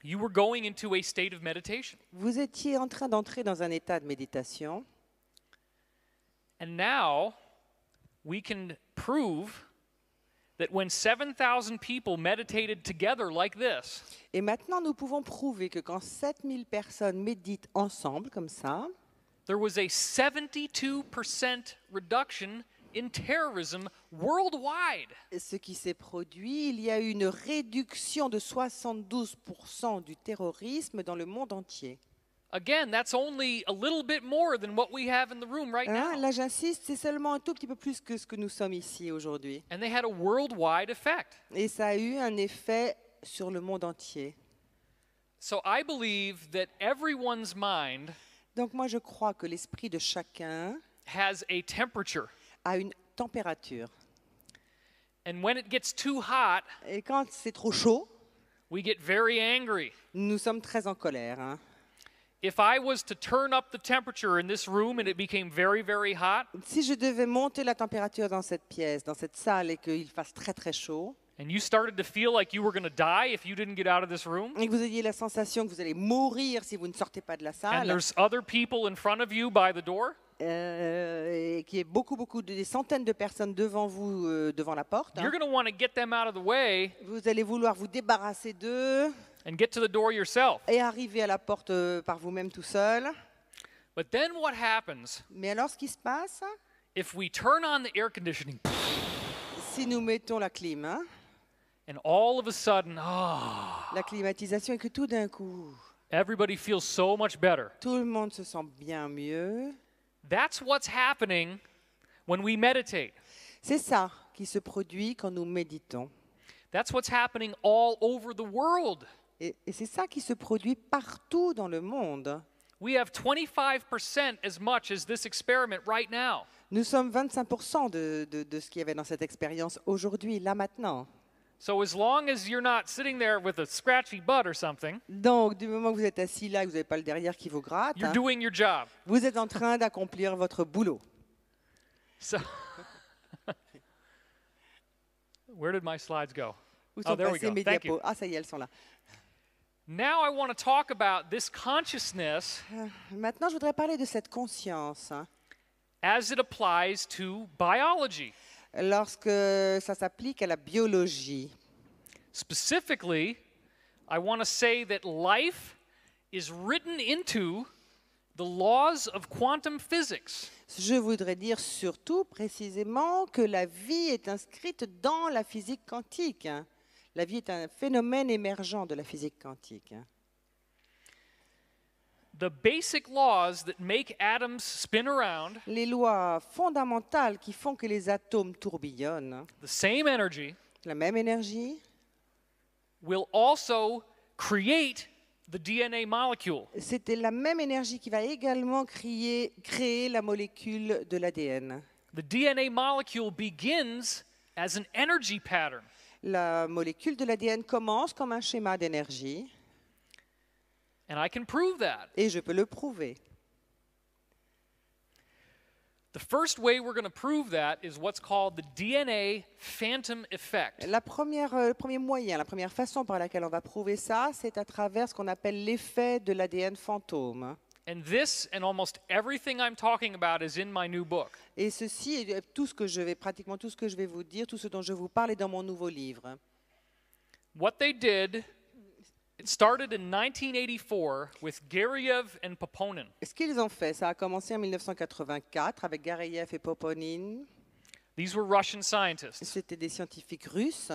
You were going into a state of meditation. Vous étiez en train d'entrer dans un état de méditation. And now we can prove that when 7,000 people meditated together like this, Et maintenant, nous pouvons prouver que quand 7000 personnes méditent ensemble, comme ça, there was a 72% reduction in terrorism worldwide. ce qui s'est produit, il y a eu une réduction de 72% du terrorisme dans le monde entier. Again, that's only a little bit more than what we have in the room right Hein, now. là, j'insiste, c'est seulement un tout petit peu plus que ce que nous sommes ici aujourd'hui. And they had a worldwide effect. Et ça a eu un effet sur le monde entier. So I believe that everyone's mind Donc moi, je crois que l'esprit de chacun has a temperature. a une température. And when it gets too hot, Et quand c'est trop chaud, we get very angry. nous sommes très en colère. Hein. If I was to turn up the temperature in this room and it became very, very hot, Si je devais monter la température dans cette pièce, dans cette salle, et qu'il fasse très très chaud, and you started to feel like you were going to die if you didn't get out of this room, et que vous ayez la sensation que vous allez mourir si vous ne sortez pas de la and salle, there's other people in front of you by the door, et qu'il y ait des centaines de personnes devant vous, devant la porte, hein, you're going to want to get them out of the way vous allez vouloir vous débarrasser d'eux and get to the door yourself. et arriver à la porte par vous-même tout seul. But then what happens Mais alors, ce qui se passe, if we turn on the air conditioning si nous mettons la clim, hein, and all of a sudden, la climatisation, et que tout d'un coup, everybody feels so much better. tout le monde se sent bien mieux, That's what's happening when we meditate. c'est ça qui se produit quand nous méditons. That's what's happening all over the world. Et c'est ça qui se produit partout dans le monde. We have 25% as much as this experiment right now. Nous sommes 25% de ce qu'il y avait dans cette expérience aujourd'hui, là maintenant. So as long as you're not sitting there with a scratchy butt or something, Donc, du moment que vous êtes assis là, que vous n'avez pas le derrière qui vous gratte, you're hein, doing your job. vous êtes en train d'accomplir votre boulot. So where did my slides go? Où Oh, sont there we passées go. mes Thank you. diapos? Ah, ça y est, elles sont là. Now I want to talk about this consciousness Maintenant, je voudrais parler de cette conscience, hein, as it applies to biology. lorsque ça s'applique à la biologie. Specifically, I want to say that life is written into the laws of quantum physics. Je voudrais dire surtout précisément que la vie est inscrite dans la physique quantique. Hein. La vie est un phénomène émergent de la physique quantique. Hein. The basic laws that make atoms spin around, Les lois fondamentales qui font que les atomes tourbillonnent, hein, the same energy, la même énergie, will also create the DNA molecule. c'était la même énergie qui va également créer la molécule de l'ADN. The DNA molecule begins as an energy pattern. La molécule de l'ADN commence comme un schéma d'énergie, And I can prove that. et je peux le prouver. The first way we're going to prove that is what's called the DNA phantom effect. Le premier moyen, la première façon par laquelle on va prouver ça, c'est à travers ce qu'on appelle l'effet de l'ADN fantôme. And this and almost everything I'm talking about is in my new book. Et ceci, pratiquement tout ce que je vais vous dire, tout ce dont je vous parle est dans mon nouveau livre. What they did, it started in 1984 with Gariev and Poponin. Ce qu'ils ont fait, ça a commencé en 1984 avec Gareyev et Poponin. These were Russian scientists. C'était des scientifiques russes.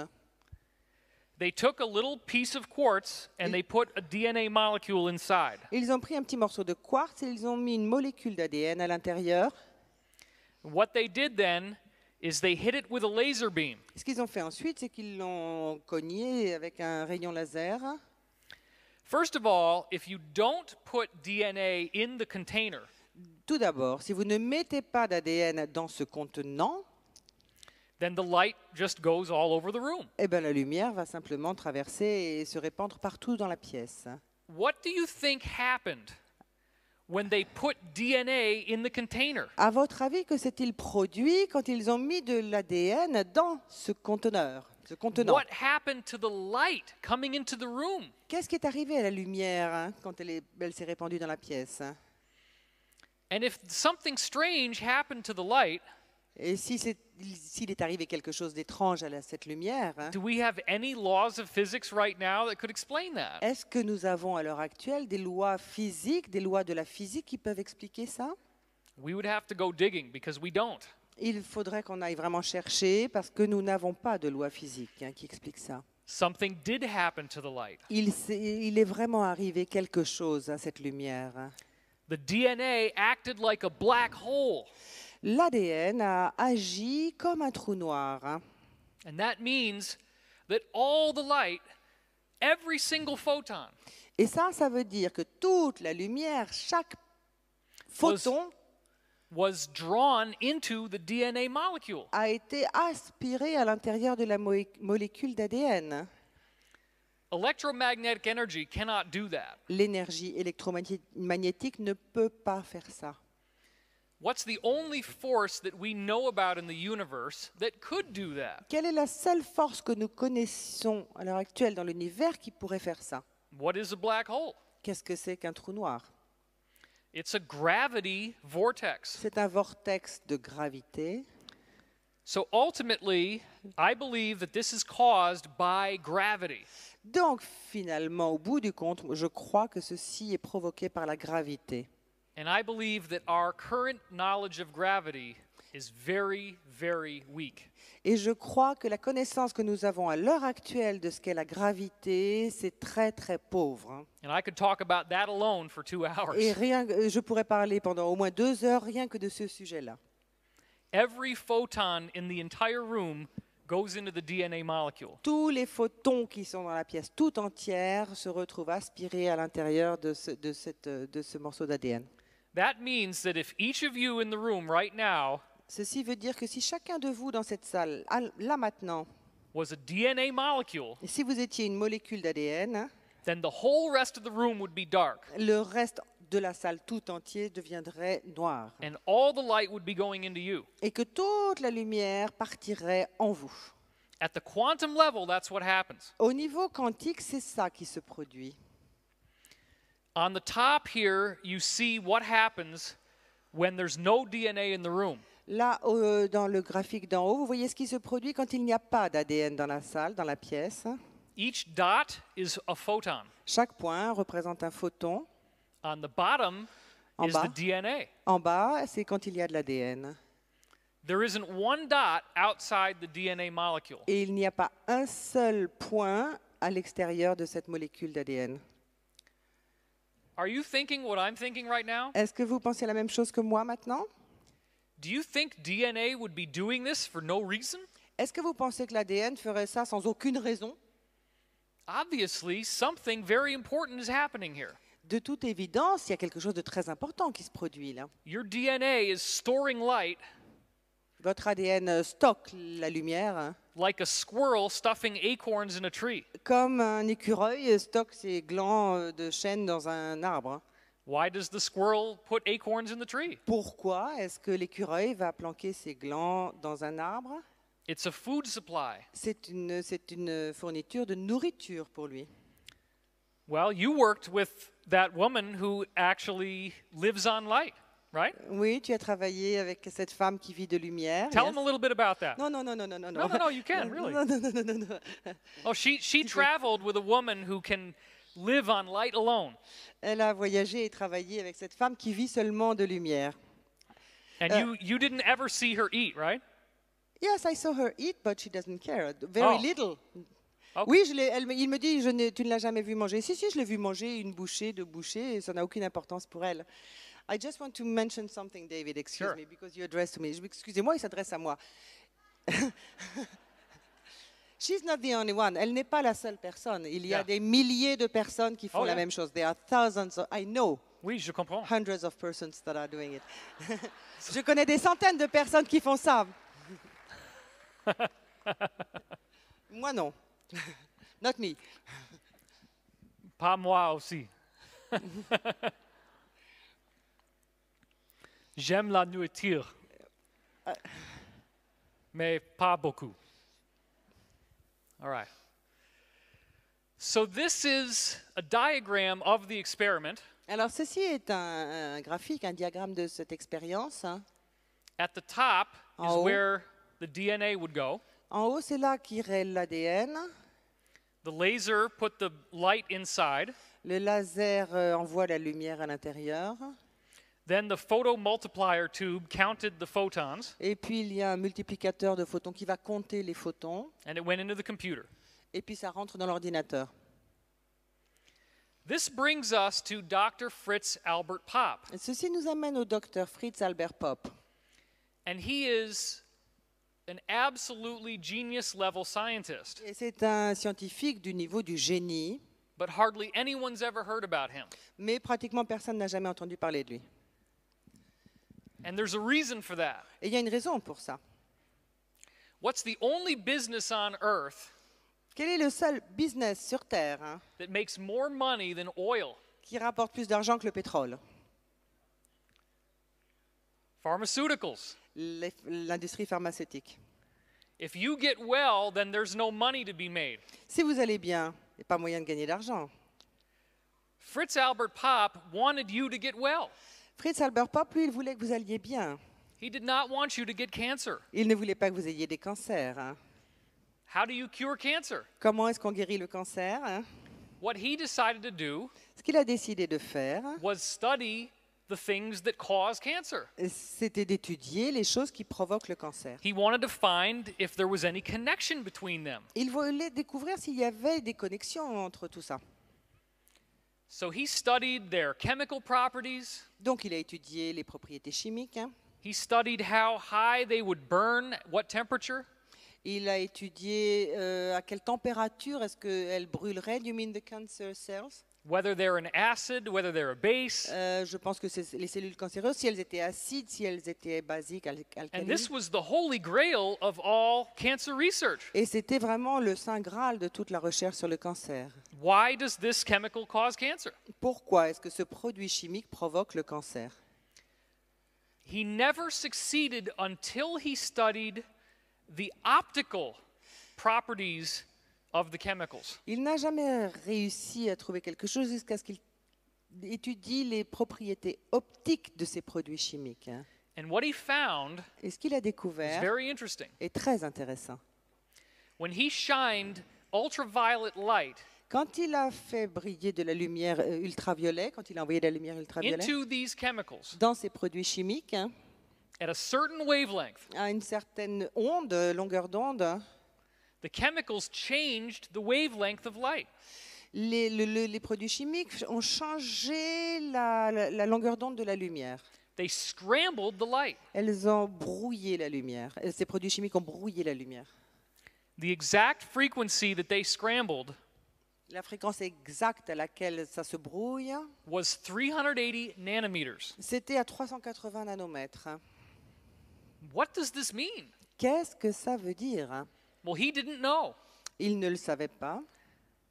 They took a little piece of quartz and they put a DNA molecule inside. Ils ont pris un petit morceau de quartz et ils ont mis une molécule d'ADN à l'intérieur. What they did then is they hit it with a laser beam. Ce qu'ils ont fait ensuite, c'est qu'ils l'ont cogné avec un rayon laser. First of all, if you don't put DNA in the container, Tout d'abord, si vous ne mettez pas d'ADN dans ce contenant, then the light just goes all over the room. eh ben, la lumière va simplement traverser et se répandre partout dans la pièce. What do you think happened when they put DNA in the container? À votre avis, que s'est-il produit quand ils ont mis de l'ADN dans ce conteneur? ce contenant. What happened to the light coming into the room? Qu'est-ce qui est arrivé à la lumière quand elle s'est répandue dans la pièce? And if something strange happened to the light, Et s'il est arrivé quelque chose d'étrange à cette lumière, do we have any laws of physics right now that could explain that? est-ce que nous avons à l'heure actuelle des lois physiques, des lois de la physique qui peuvent expliquer ça? We would have to go digging because we don't. Il faudrait qu'on aille vraiment chercher parce que nous n'avons pas de loi physique qui explique ça. Something did happen to the light. Il est vraiment arrivé quelque chose à cette lumière. The DNA acted like a black hole. L'ADN a agi comme un trou noir. And that means that all the light, every single photon, Et ça veut dire que toute la lumière, chaque photon was drawn into the DNA molecule. a été aspiré à l'intérieur de la molécule d'ADN. Electromagnetic energy cannot do that. L'énergie électromagnétique ne peut pas faire ça. What's the only force that we know about in the universe that could do that? Quelle est la seule force que nous connaissons à l'heure actuelle dans l'univers qui pourrait faire ça? What is a black hole? Qu'est-ce que c'est qu'un trou noir? It's a gravity vortex. C'est un vortex de gravité. So ultimately, I believe that this is caused by gravity. Donc finalement, au bout du compte, je crois que ceci est provoqué par la gravité. And I believe that our current knowledge of gravity is very, very weak. Et je crois que la connaissance que nous avons à l'heure actuelle de ce qu'est la gravité, c'est très très pauvre. And I could talk about that alone for 2 hours. Et je pourrais parler pendant au moins 2 heures rien que de ce sujet-là. Every photon in the entire room goes into the DNA molecule. Tous les photons qui sont dans la pièce tout entière se retrouvent aspirés à l'intérieur de ce morceau d'ADN. That means that if each of you in the room right now Ceci veut dire que si chacun de vous dans cette salle, là maintenant, was a DNA molecule, et si vous étiez une molécule d'ADN, then the whole rest of the room would be dark. le reste de la salle tout entier deviendrait noir. And all the light would be going into you. Et que toute la lumière partirait en vous. At the quantum level, that's what happens. Au niveau quantique, c'est ça qui se produit. On the top here, you see what happens when there's no DNA in the room. Là, dans le graphique d'en haut, vous voyez ce qui se produit quand il n'y a pas d'ADN dans la salle, dans la pièce. Each dot is a photon. Chaque point représente un photon. On the bottom En is bas. the DNA. En bas, c'est quand il y a de l'ADN. There isn't one dot outside the DNA molecule. Et il n'y a pas un seul point à l'extérieur de cette molécule d'ADN. Are you thinking what I'm thinking right now? Est-ce que vous pensez la même chose que moi maintenant? Do you think DNA would be doing this for no reason? Est-ce que vous pensez que l'ADN ferait ça sans aucune raison? Obviously, something very important is happening here. De toute évidence, il y a quelque chose de très important qui se produit là. Your DNA is storing light Votre ADN stocke la lumière like a squirrel stuffing acorns in a tree. comme un écureuil stocke ses glands de chêne dans un arbre. Why does the squirrel put acorns in the tree? Pourquoi est-ce que l'écureuil va planquer ses glands dans un arbre? It's a food supply. C'est une fourniture de nourriture pour lui. Well, you worked with that woman who actually lives on light, right? Oui, tu as travaillé avec cette femme qui vit de lumière. Tell yes. him a little bit about that. Non, non, non, non, non, non. No, you can, really. Non, non, non, non, non, non. Oh, she traveled with a woman who can live on light alone. Elle a voyagé et travaillé avec cette femme qui vit seulement de lumière. And you didn't ever see her eat, right? Yes, I saw her eat, but she doesn't care. Very Oh. little. Okay. Oui, il me dit, tu ne l'as jamais vu manger. Si, je l'ai vu manger une bouchée, 2 bouchées, et ça n'a aucune importance pour elle. I just want to mention something, David, excuse Sure. me, because you addressed to me. Excusez-moi, il s'adresse à moi. She's not the only one. Elle n'est pas la seule personne. Il y a Yeah. des milliers de personnes qui font Oh, la yeah. même chose. There are thousands, I know, Oui, je comprends. hundreds of persons that are doing it. Je connais des centaines de personnes qui font ça. Moi, non. Not me. Pas moi aussi. J'aime la nourriture, mais pas beaucoup. All right. So this is a diagram of the experiment. Alors ceci est un graphique, un diagramme de cette expérience. At the top En is haut. where the DNA would go. En haut, c'est là qu'irait l'ADN. The laser put the light inside. Le laser envoie la lumière à l'intérieur. Then the photomultiplier tube counted the photons, Et puis il y a un multiplicateur de photons qui va compter les photons. and it went into the computer. Et puis ça rentre dans l'ordinateur. This brings us to Dr. Fritz Albert Popp, Et ceci nous amène au docteur Fritz Albert Popp. and he is an absolutely genius level scientist, Et c'est un scientifique du niveau du génie, but hardly anyone's ever heard about him. mais pratiquement personne n'a jamais entendu parler de lui. And there's a reason for that. Et il y a une raison pour ça. What's the only business on earth Quel est le seul business sur Terre that makes more money than oil? qui rapporte plus d'argent que le pétrole? Pharmaceuticals. L'industrie pharmaceutique. If you get well, then there's no money to be made. Si vous allez bien, il n'y a pas moyen de gagner d'argent. Fritz Albert Popp wanted you to get well. Fritz Albert Popp, lui, il voulait que vous alliez bien. He did not want you to get cancer. Il ne voulait pas que vous ayez des cancers. How do you cure cancer? Comment est-ce qu'on guérit le cancer? What he decided to do Ce qu'il a décidé de faire, was study the things that cause cancer. c'était d'étudier les choses qui provoquent le cancer. He wanted to find if there was any connection between them. Il voulait découvrir s'il y avait des connexions entre tout ça. So he studied their chemical properties. Donc il a étudié les propriétés chimiques. He studied how high they would burn, what temperature. Il a étudié à quelle température est-ce qu'elles brûleraient, you mean the cancer cells? Whether they're an acid, whether they're a base. Je pense que c'est les cellules cancéreuses, si elles étaient acides, si elles étaient basiques, And alcalines. this was the holy grail of all cancer research. Et c'était vraiment le saint graal de toute la recherche sur le cancer. Why does this chemical cause cancer? Pourquoi est-ce que ce produit chimique provoque le cancer? He never succeeded until he studied the optical properties of the chemicals. Il n'a jamais réussi à trouver quelque chose jusqu'à ce qu'il étudie les propriétés optiques de ces produits chimiques. And what he found Et ce qu'il a is découvert very interesting. est très intéressant. When he shined ultraviolet light Quand il a fait briller de la lumière ultraviolet, quand il a envoyé de la lumière ultraviolet into these chemicals dans ces produits chimiques, at a certain wavelength, à une certaine onde, longueur d'onde, the chemicals changed the wavelength of light. les produits chimiques ont changé la longueur d'onde de la lumière. They scrambled the light. Elles ont brouillé la lumière. Ces produits chimiques ont brouillé la lumière. The exact frequency that they scrambled La fréquence exacte à laquelle ça se brouille, was 380 nanometers. c'était à 380 nanomètres. What does this mean? Qu'est-ce que ça veut dire? Well, he didn't know. Il ne le savait pas.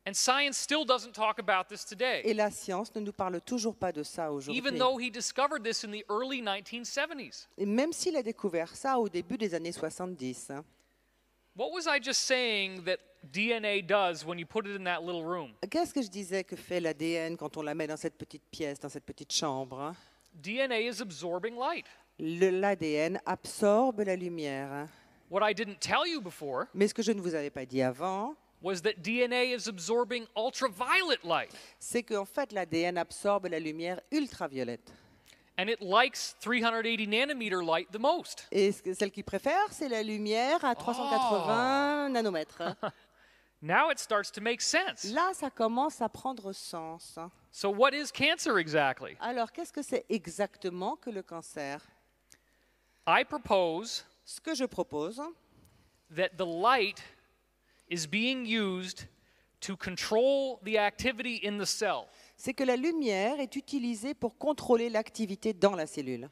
And science still doesn't talk about this today, Et la science ne nous parle toujours pas de ça aujourd'hui. even though he discovered this in the early 1970s. Et même s'il a découvert ça au début des années 70. What was I just saying that DNA does when you put it in that little room? Qu'est-ce que je disais que fait l'ADN quand on la met dans cette petite pièce, dans cette petite chambre? DNA is absorbing light. L'ADN absorbe la lumière. What I didn't tell you before Mais ce que je ne vous avais pas dit avant, was that DNA is absorbing ultraviolet light, c'est qu'en fait l'ADN absorbe la lumière ultraviolette. and it likes 380 nanometer light the most. Et celle qu'il préfère, c'est la lumière à 380 nanomètres. Now it starts to make sense. Là, ça commence à prendre sens. So what is cancer exactly? Alors, qu'est-ce que c'est exactement que le cancer? I propose Ce que je propose, that the light is being used to control the activity in the cell. c'est que la lumière est utilisée pour contrôler l'activité dans la cellule.